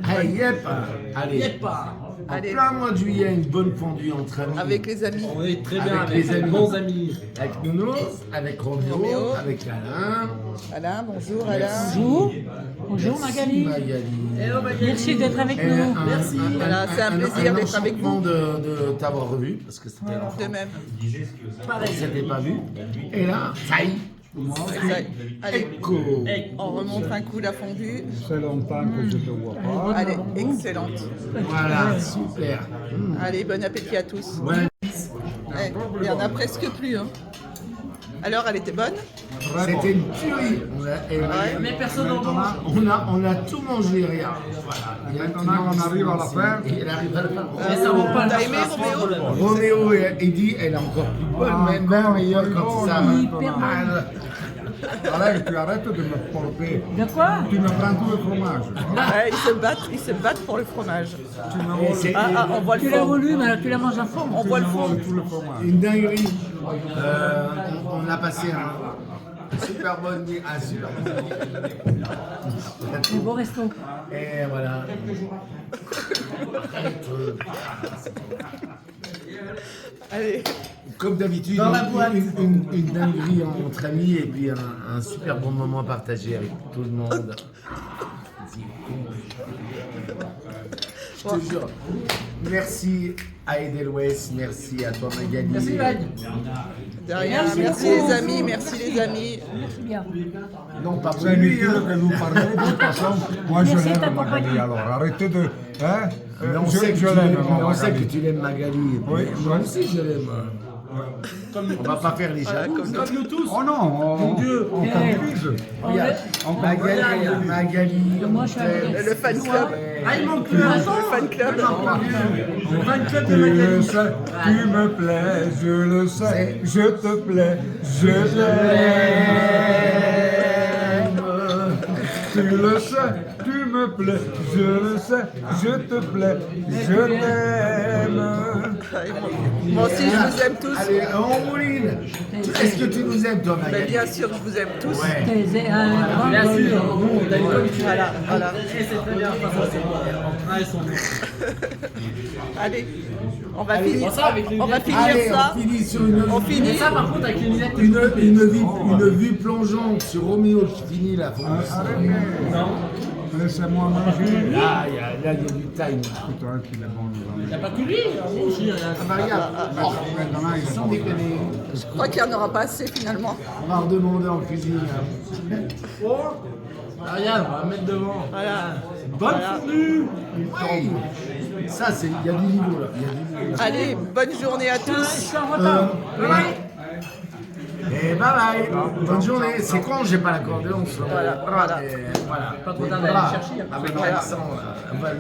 Hey, yep. Allez. En plein mois de juillet, une bonne fondue entre amis. Avec les amis. On est très bien Avec les amis. bons amis. Avec Nounours, avec Roméo, avec Alain. Alain, bonjour Alain. Bonjour. Bonjour Merci, Magali. Merci d'être avec nous. Merci. Voilà, c'est un plaisir d'être avec vous. de t'avoir revu, parce que c'était longtemps. De même. On s'était pas vu. Et là, ça y est. Allez, Écho. on remonte un coup la fondue. C'est longtemps que je te vois pas. Allez, excellente. Voilà, super. Allez, bon appétit à tous. Ouais. Il n'y en a presque plus. Hein. Alors, elle était bonne? C'était une tuerie. Mais personne n'en mange. On a tout mangé, rien. Voilà. Maintenant, on arrive à la fin. Il arrive à la fin. Mais ça vaut pas T'as le aimé Roméo? Roméo et dit, elle est encore plus bonne, même meilleure quand ça. Alain, tu arrêtes de me porter. De quoi? Tu me prends tout le fromage. Ouais, ils se battent pour le fromage. On voit le Tu l'as fond. voulu, mais alors tu la manges à fond. On voit le fond. Tout le fromage. Une dinguerie. On a passé un super bon nuit. C'est beau resto. Et voilà. Allez, Comme d'habitude, une dinguerie entre amis et puis un super bon moment partagé avec tout le monde. Je te jure. Merci à Edelweiss, merci à toi Magali. Merci Magali. de rien. Merci les amis, merci les amis. Merci bien. Non, pas pour C'est lui. inutile que vous parlez, de toute façon. Moi, je Merci de l'aime, ta Magali. compagnie. Alors, arrêtez de. Hein Mais on je sait que je tu l'aime, l'aimes, mon on sait que Magali. tu l'aimes Magali. Oui, Moi oui. aussi je l'aime. On va pas faire les jaloux. Comme Comme nous tous. Oh non, Mon Dieu. on confuse. Regarde, Magali, Moi, je suis avec le fan club. Ah, il manque plus. Le fan club. On va une club de Tu le Magali. sais, tu me plais, je le sais, je te plais, je t'aime. Tu le sais, tu me plais, je le sais, je te plais, je t'aime. Moi aussi, je vous aime tous. Allez, on mouline. Est-ce que tu nous aimes, toi, Ben, Magali? bien sûr, je vous aime tous. Ouais. C'est un grand Bien sûr. bonheur. Nous, on a une bonne culture. Voilà, voilà. Et c'est très bien. Enfin, ça, c'est bon. Ah, ils sont bons. Allez, on va Allez, finir ça, avec les on va lunettes. finir Allez, ça. on finit sur une, On finit. Et ça, par contre, avec les lunettes. une vue plongeante sur Roméo qui finit la fondue. Non. Laissez-moi manger. Là, il y a du time. Putain, qu'il est bon, le Il n'y a pas que lui. Moi aussi, il y a- Ah bah regarde, Maintenant, il est sans bon. déconner, Je crois qu'il n'y en aura pas assez finalement. on va redemander en cuisine. Ah, regarde, on va mettre devant. Voilà. Bonne fondue. Oui. Ça, il y a du niveau là. Il y a du niveau. Allez, bonne journée à Je tous. suis en retard. Et bye bye. Bonne journée. C'est con, j'ai pas l'accordéon. Voilà, voilà. Voilà. Pas trop Les tard d'aller bras chercher, après. Avec Voilà. l'accent, va le